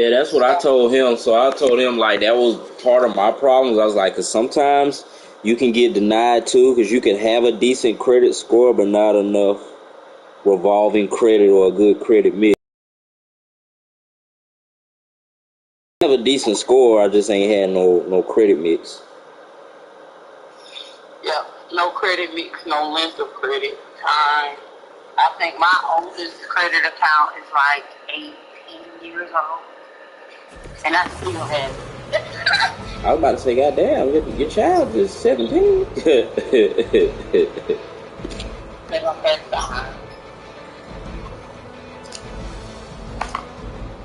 Yeah, that's what I So, told him. So I told him like that was part of my problems. I was like, because sometimes you can get denied too, because you can have a decent credit score, but not enough revolving credit or a good credit mix. I have a decent score, I just ain't had no credit mix. yeah, no credit mix, no length of credit time. I think my oldest credit account is like 18 years old, and I still have it. I was about to say, goddamn, your child is 17. Maybe I'm back behind.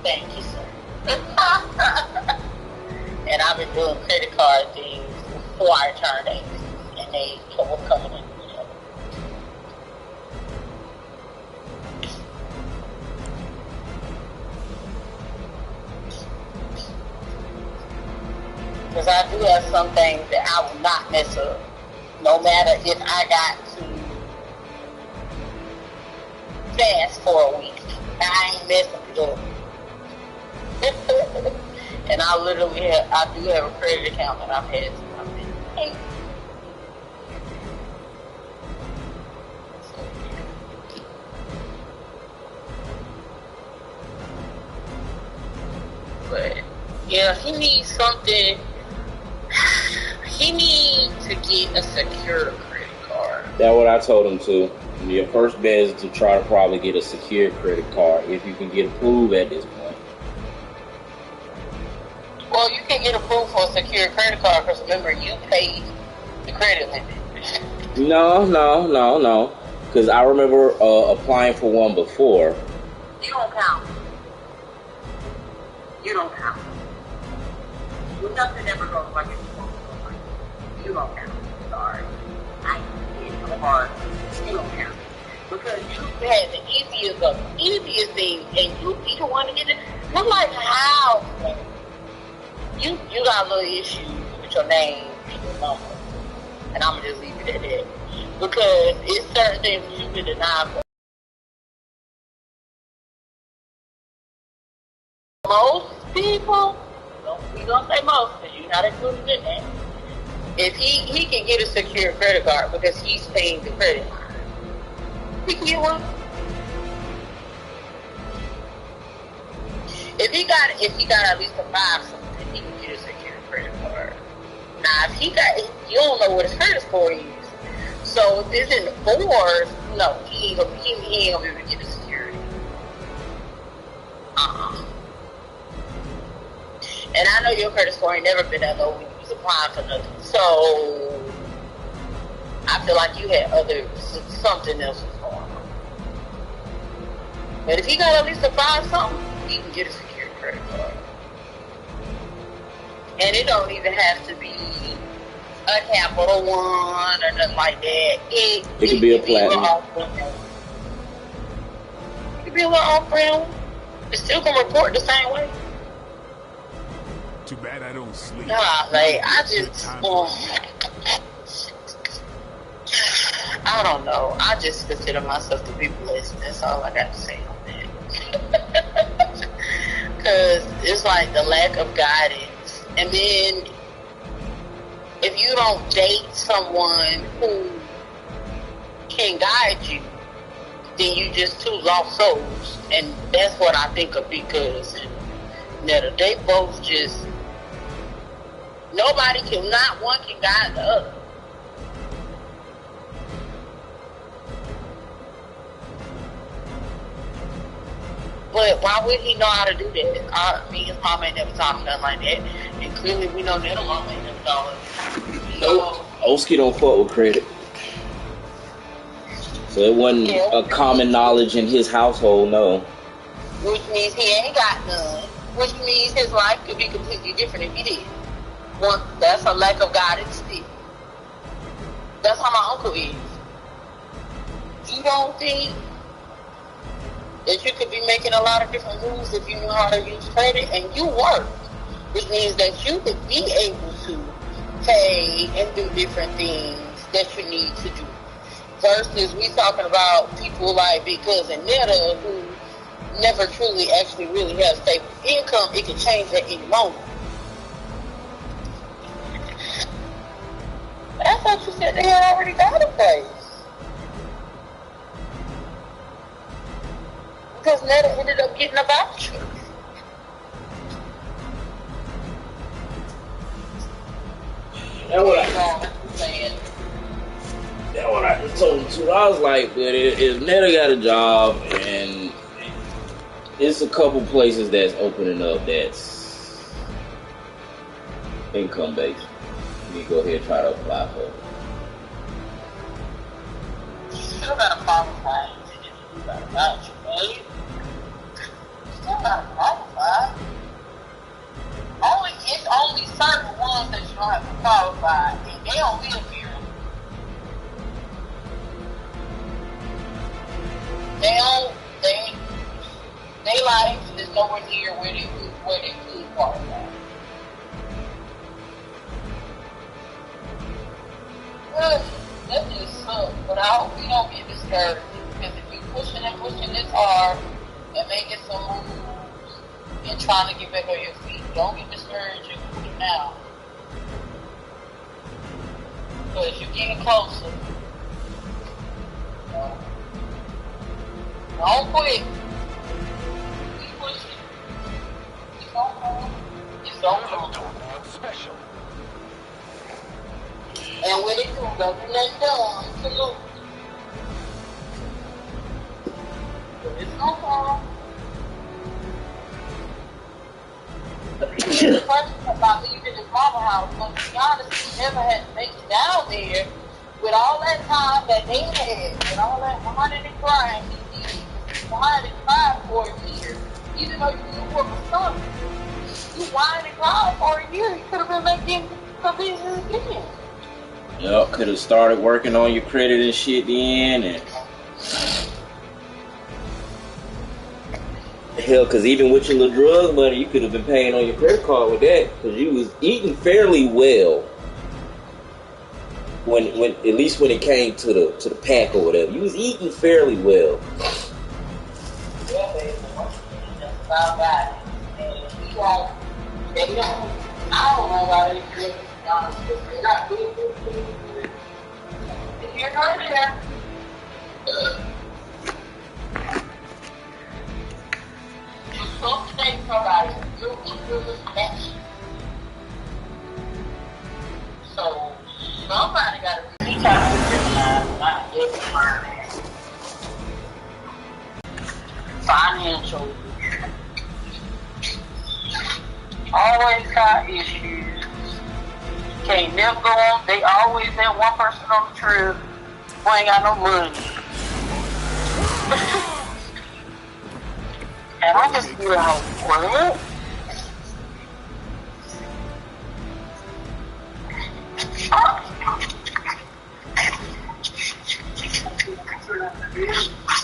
Thank you, sir. And I've been doing credit card things before I turned 18, and they were coming in with it. Because I do have some things that I will not mess up, no matter if I got to fast for a week. I ain't messing it up. And I do have a credit account that I've had since I've been 8. But yeah, he needs something. He needs to get a secure credit card. That's what I told him too. Your first bet is to try to probably get a secure credit card if you can get approved at this point. Well, you can get approved for a secure credit card because remember, you paid the credit limit. No. Because I remember applying for one before. You don't count. You don't count. Nothing ever goes like it's supposed to go like. You don't count. Sorry. I did so hard. You don't count. Because you had the easiest thing, and you be the one to get it. I'm like, how? You got a little issue with your name and your number. And I'm going to just leave it at that. Because it's certain things that you can deny for. Most people, we don't say most because you're not included in that. If he can get a secure credit card because he's paying the credit line, he can get one. If he got at least a 5 something, he can get a secure credit card. Now, if you don't know what his credit score is. So if it's in the 4s, no, he ain't gonna be able to get a security. And I know your credit score ain't never been that low when you was applying for nothing. So I feel like you had something else was going on. But if he got at least a 5 something, he can get a secure credit card. And it don't even have to be a Capital One or nothing like that. It could be a platinum. It could be a little off-brand. It's still gonna report the same way. Too bad I don't sleep. Nah, like I just, I don't know. I just consider myself to be blessed. That's all I got to say on that. Because it's like the lack of guidance. And then if you don't date someone who can guide you, then you just two lost souls. And that's what I think of because they both just, nobody can, not one can guide the other. But why would he know how to do that? Me and his mom ain't never taught me nothing like that. And clearly we know that mom ain't never taught us. No, Oski don't fuck with credit. So it wasn't a common knowledge in his household, no. Which means he ain't got none. Which means his life could be completely different if he did. One, that's a lack of guidance still. That's how my uncle is. You don't think that you could be making a lot of different moves if you knew how to use credit and you work, which means that you could be able to pay and do different things that you need to do. Versus we talking about people like Big Cousin Netta who never truly actually really have stable income, it can change at any moment. I thought you said they had already got a place. Because Netta ended up getting a voucher. That's what I just told him too. I was like, but if Netta got a job and it's a couple places that's opening up that's income based, you go ahead and try to apply for it. Still gotta qualify to get a voucher, right? Still gotta qualify. It's only certain ones that you don't have to qualify, and they don't live here. They life is nowhere near where they could qualify. That just sucks, but I hope you don't get discouraged, because if you're pushing this hard and making some moves and trying to get back on your feet, don't get discouraged and quit now. Because you're getting closer. Don't quit. Keep pushing. It's gonna come. It's gonna come. Special. And when it do, don't do nothing done. Salute. It's gonna come. The question about leaving his mama house, but to be honest, he never had to make it down there with all that time that they had, and all that whining and crying he did. Whined and cried for a year, even though you knew what was coming. You whined and cried for a year, you could have been making some business again. Yup, could have started working on your credit and shit then, and hell, because even with your little drug money, you could have been paying on your credit card with that, because you was eating fairly well. When at least when it came to the pack or whatever, you was eating fairly well. Yeah, baby, that's about right. And we like, they don't, I don't know about it, to be honest, because they're not good. If you're not there, you're supposed to take somebody, you're equally matched. So, somebody got to be trying to recognize, not everybody. Financial, always got issues. Can't never go on. They always have one person on the trip who ain't got no money. And I just be like, what?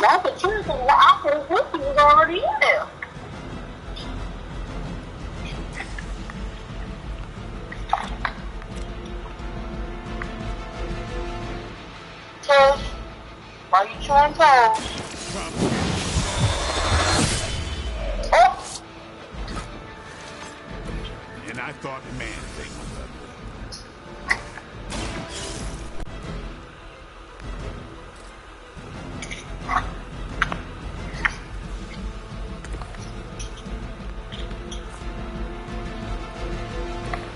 Not the truth, and I could have was already in there. Toes, why you chewing toes? Oh! And I thought man thing was ugly.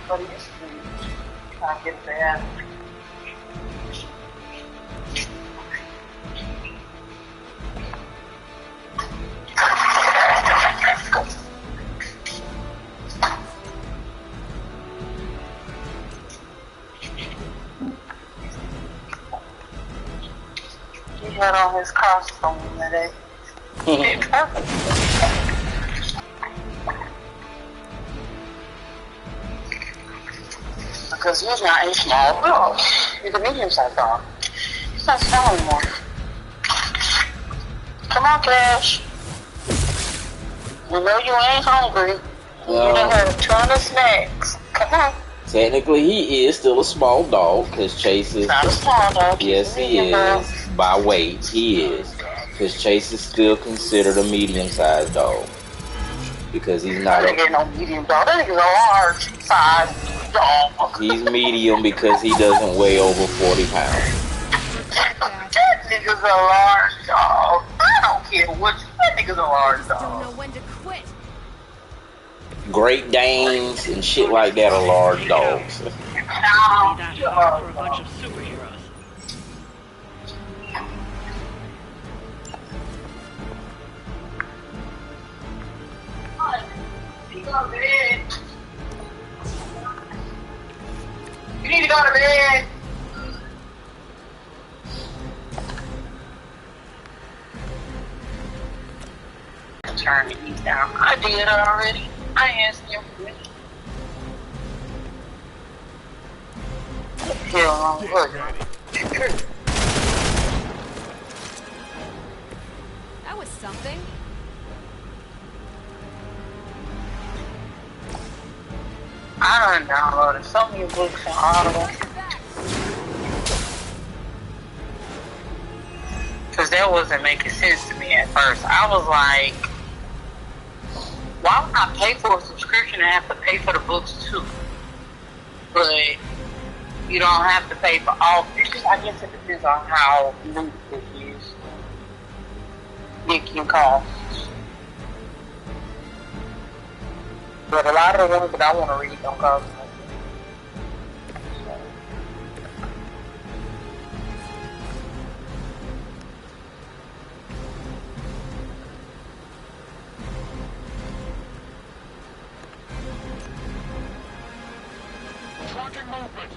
But it used to be, I get that. He had on his costume today. Because he's not a small dog. He's a medium-sized dog. He's not small anymore. Come on, Cash. We know you ain't hungry. You done had a ton of snacks. Come on. Technically, he is still a small dog, because Chase is... Not a small dog. Yes, he is. By weight, he is. Because Chase is still considered a medium-sized dog. Because he's not That nigga ain't no medium dog. That nigga's a large size dog. He's medium because he doesn't weigh over 40 pounds. That nigga's a large dog. I don't care what that nigga's a large dog. Don't know when to quit. Great Danes and shit like that are large dogs. That's for a bunch of superheroes. You need to go to bed. Turn the heat down. I did it already. I asked him for it. Hell, That was something. I done downloaded so many books on Audible. Because that wasn't making sense to me at first. I was like, why would I pay for a subscription and have to pay for the books too? But you don't have to pay for all. I guess it depends on how new the book is. It can cost. But a lot of the ones that I want to read don't cost nothing. Tracking movement.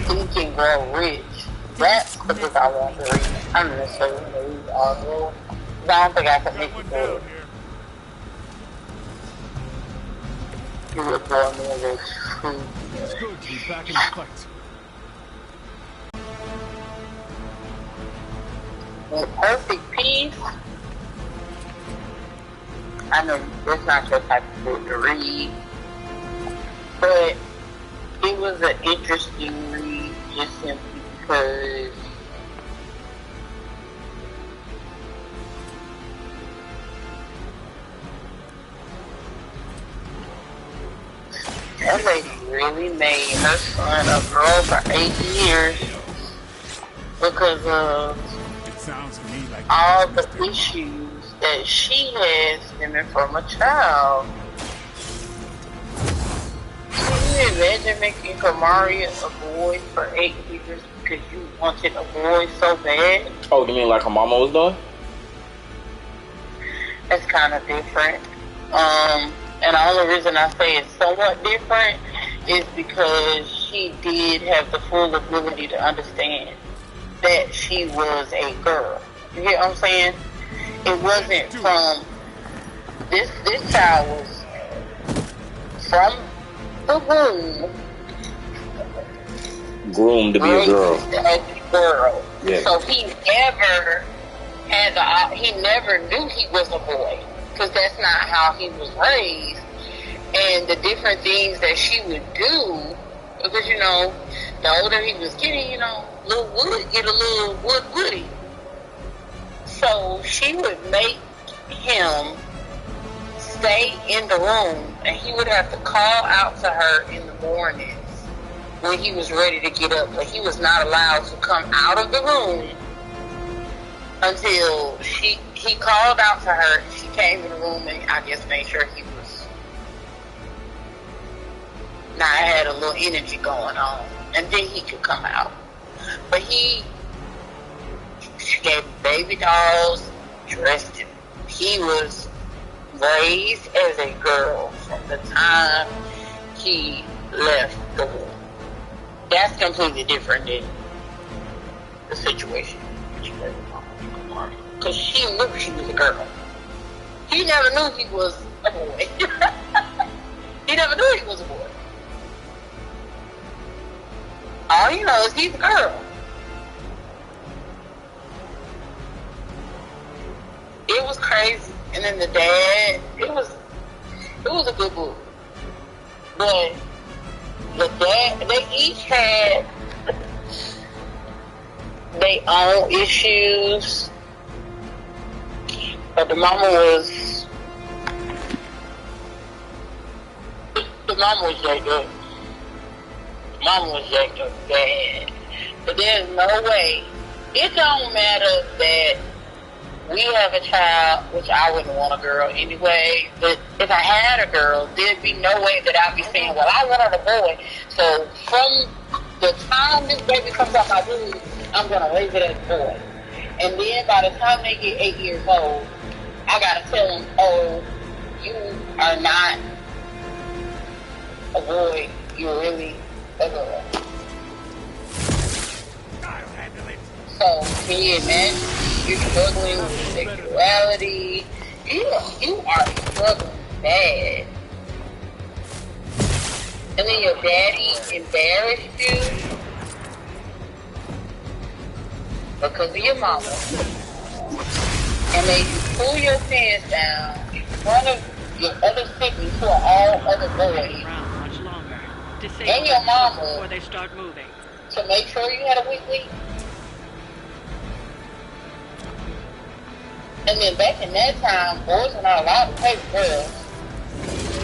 Think and Grow Rich. That's the book I want to read. I'm not necessarily going to read all of it. But I don't think I can make it through it. You would bore me of this food. It's good to be back in the fight. In Perfect Peace, I know it's not your type of book to read, but it was an interesting read just simply because that lady really made her son a girl for 8 years because of It sounds to me like all the issues that she has stemming from a child. Can you imagine making Kamari a boy for 8 years because you wanted a boy so bad? Oh, you mean like her mama was doing? That's kind of different. And the only reason I say it's somewhat different is because she did have the full ability to understand that she was a girl. You get what I'm saying? It wasn't from this child was from the womb Groomed to be a girl. raised as a girl. Yeah. So he never knew he was a boy because that's not how he was raised. And the different things that she would do, because you know, the older he was getting, you know, little Wood get a little woody. So she would make him stay in the room, and he would have to call out to her in the mornings when he was ready to get up, but he was not allowed to come out of the room until he called out to her. She came in the room and I guess made sure he was not had a little energy going on, and then he could come out. But she gave him baby dolls, dressed him. He was raised as a girl from the time he left the womb. That's completely different than the situation with your baby mama. Because she knew she was a girl. He never knew he was a boy. He never knew he was a boy. All he knows, he's a girl. It was crazy. And then the dad, it was a good book. But the dad, they each had their own issues. But the mama was jacked up. Mama was jacked up bad. But there's no way. It don't matter that we have a child, which I wouldn't want a girl anyway. But if I had a girl, there'd be no way that I'd be saying, well, I wanted a boy. So from the time this baby comes out my womb, I'm going to raise it as a boy. And then by the time they get 8 years old, I got to tell them, oh, you are not a boy. You're really a girl. I'll handle it. So, can you imagine? You're struggling with sexuality. You are struggling bad. And then your daddy embarrassed you because of your mama. And made you pull your pants down in front of your other siblings who are all other boys. Much longer. And your mama before they start moving. to make sure you had a weak week. And then back in that time, boys were not allowed to play with girls.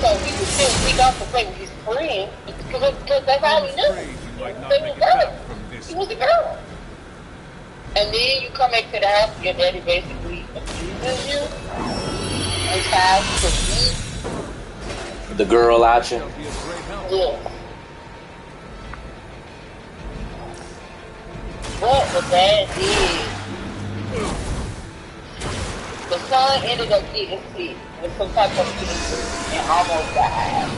So he would still sneak off to play with his friends because that's all he knew. They were girls. He was a girl. And then you come back to the house, your daddy basically abuses you and tries to beat The girl out you. you. What the dad did, the son ended up getting sick with some type of cancer and almost died.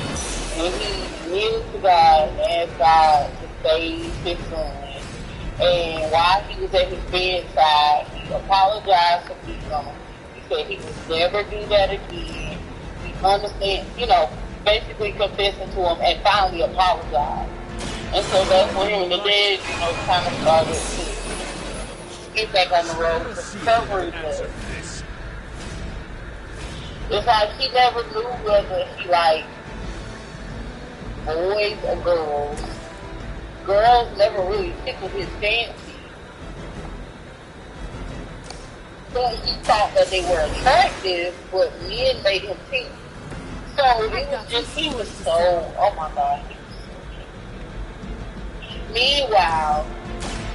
And he kneeled to God and asked God to save his son. And while he was at his bedside, he apologized to people. He said he would never do that again. He understand, basically confessing to him and finally apologized. And so that's when him and the dad, kind of started to get back on the road to recovery. It's like he never knew whether he liked boys or girls. Girls never really tickled his fancy. But he thought that they were attractive, but men made him think. So it was just, he was so, oh my God. Meanwhile,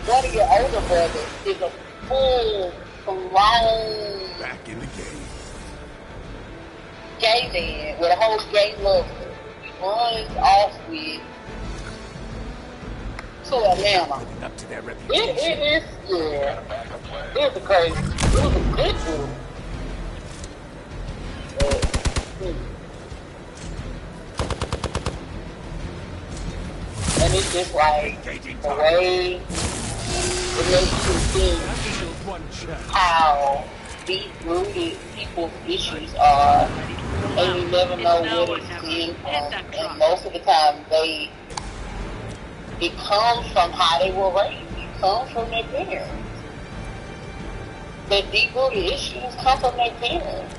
one of your older brothers is a full blown Back in the game. gay man with a whole gay lover. He runs off with to Atlanta. Living up to their It reputation. is, yeah. It was a crazy, it was a good one. And it's just like the way it makes you think One check. how deep-rooted people's issues are, and you never know where it's came from. And most of the time, it comes from how they were raised. It comes from their parents. The deep-rooted issues come from their parents.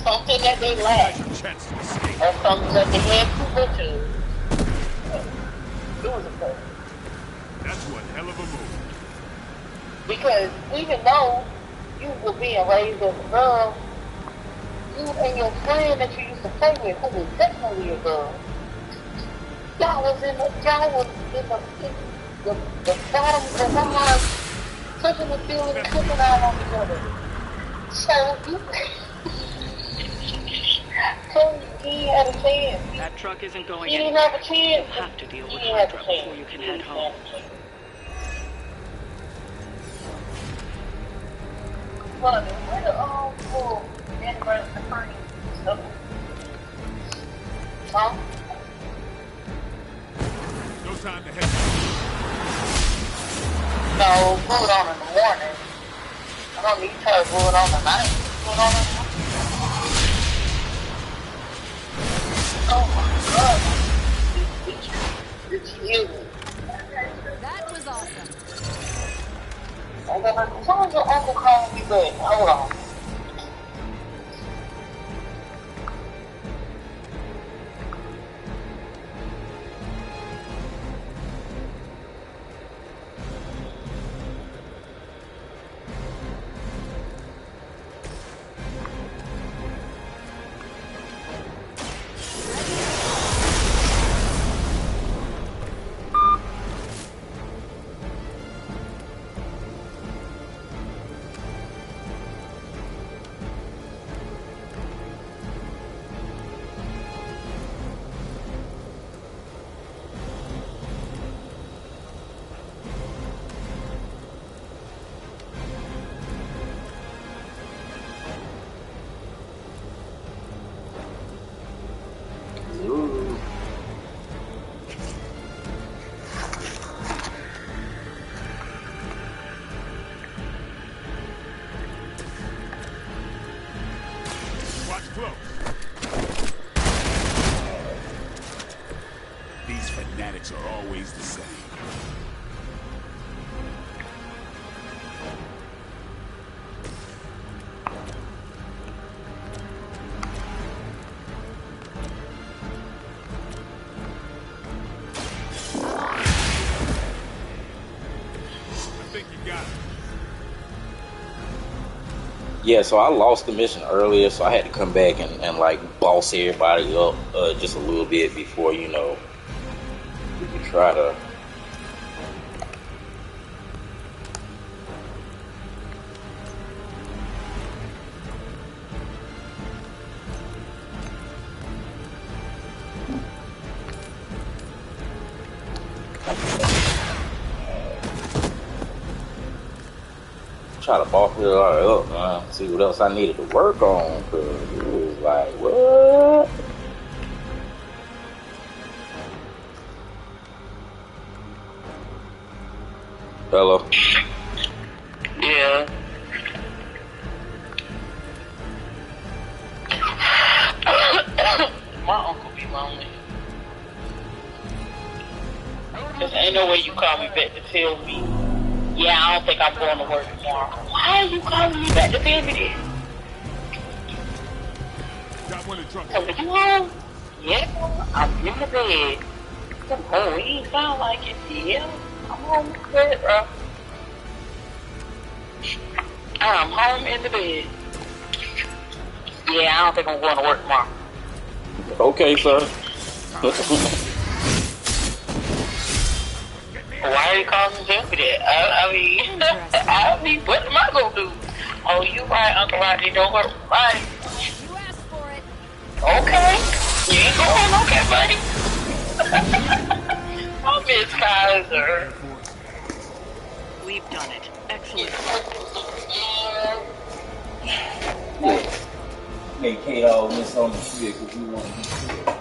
Something that they lack, Chance to escape. or something that they had too much of. It was a problem. That's one hell of a move. Because even though you were being raised as a girl, you and your friend that you used to play with, who was definitely a girl, y'all was in the bottom of the line, touching the field and cooking out on each other. So he had a chance. That truck isn't going He didn't anywhere. have a chance. You have to deal with He didn't have a Hydra chance. before you can He head didn't home. have a chance. Well, where the full anniversary party stuff? Huh? No time to hesitate. No, put it on in the morning. I don't need to put it on the night. Put it on in the morning. Oh my god. It's you. That was awesome. And then as soon as your uncle calling me back, hold on. Watch close. These fanatics are always the same. I think you got it. Yeah, so I lost the mission earlier, so I had to come back and like boss everybody up just a little bit before, you know, we could try to. Try to boss it all up, man. See what else I needed to work on, cause it was like, what? Hello. Yeah. My uncle be lonely. Cause ain't no way you call me back to tell me, yeah, I don't think I'm going to work tomorrow. Why are you calling me back to tell me this? Got one in truck. So you home? Yeah, I'm in the bed. Come home, he ain't sound like it. Yeah, I'm home in the bed, bro. I'm home in the bed. Yeah, I don't think I'm going to work tomorrow. Okay, sir. Why are you calling me for that? I mean, I mean, what am I going to do? Oh, you right, Uncle Rodney, don't work. Right. You asked for it. Okay. You ain't going, okay, buddy. Oh, Miss Kaiser. We've done it. Excellent. Hey, Kate, all this on the shit because you want to be sure.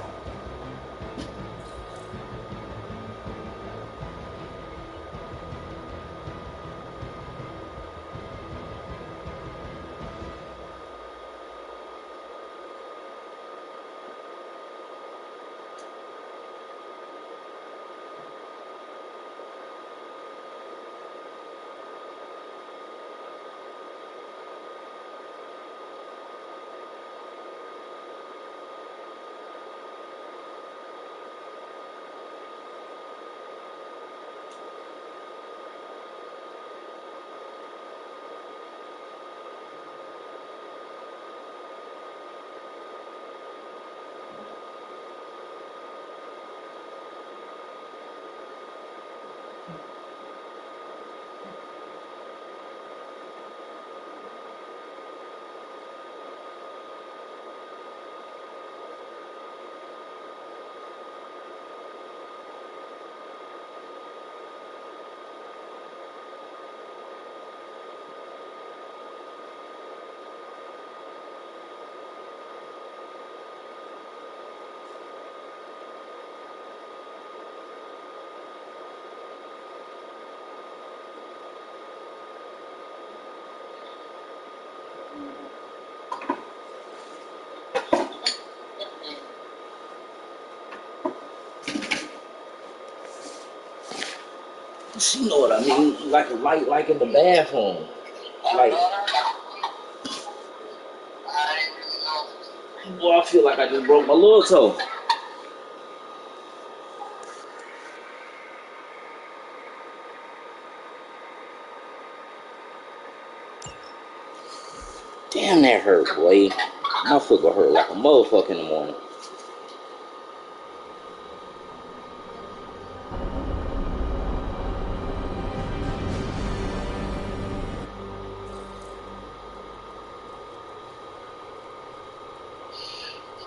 You know what I mean? Like a light, like in the bathroom. Like, boy, I feel like I just broke my little toe. Damn, that hurt, boy. My foot gonna hurt like a motherfucker in the morning.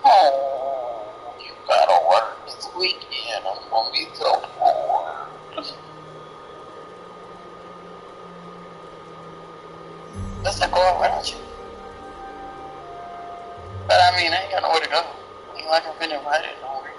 Oh, you gotta work this weekend. I'm gonna be so bored. Let's not go around you. But I mean, I ain't got nowhere to go. Ain't like I've been invited nowhere.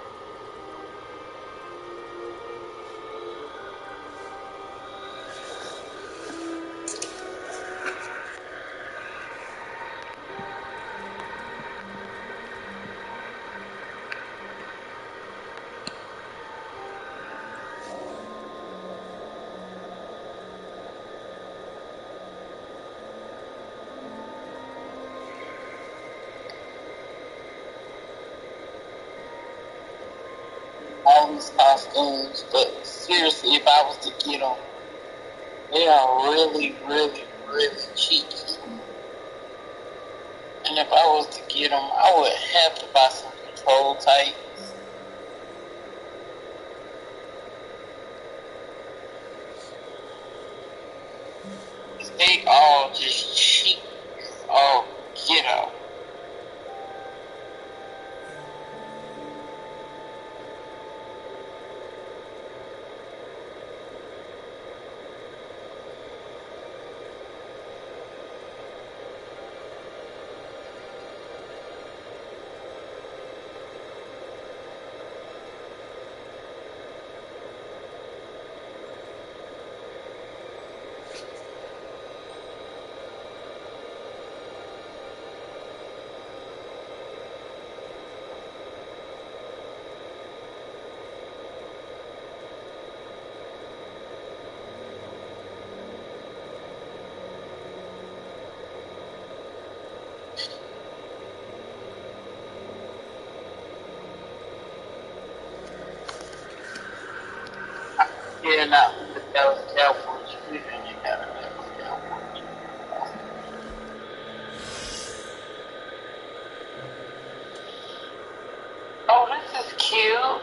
All these costumes, but seriously, if I was to get them, they are really, really, really cheeky. And if I was to get them, I would have to buy some control tights. They all just cheap. Oh, get out. Yeah, no, that was California. We didn't get that. That was California. Oh, this is cute.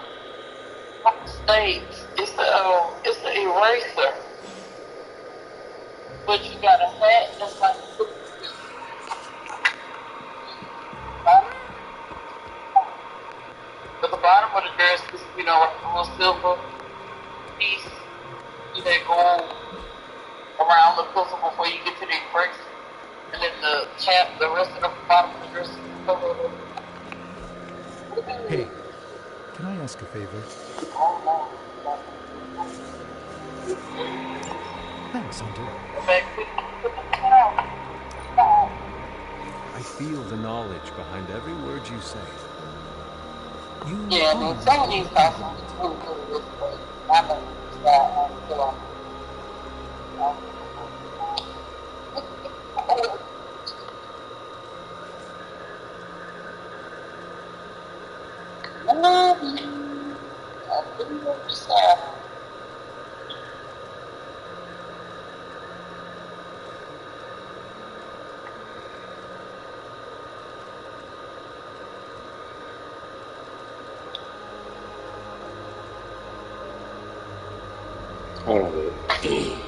States. It's the eraser. But you got a hat that's like at the bottom of the dress is, you know, like a little silver piece. You that go around the puzzle before you get to the eraser. And then the cap, the rest of the bottom of the dress is covered. Hey, can I ask a favor? Thanks, Hunter. I feel the knowledge behind every word you say. You Yeah, I mean, some of these costumes is really good at this point. I know that Hold on, baby.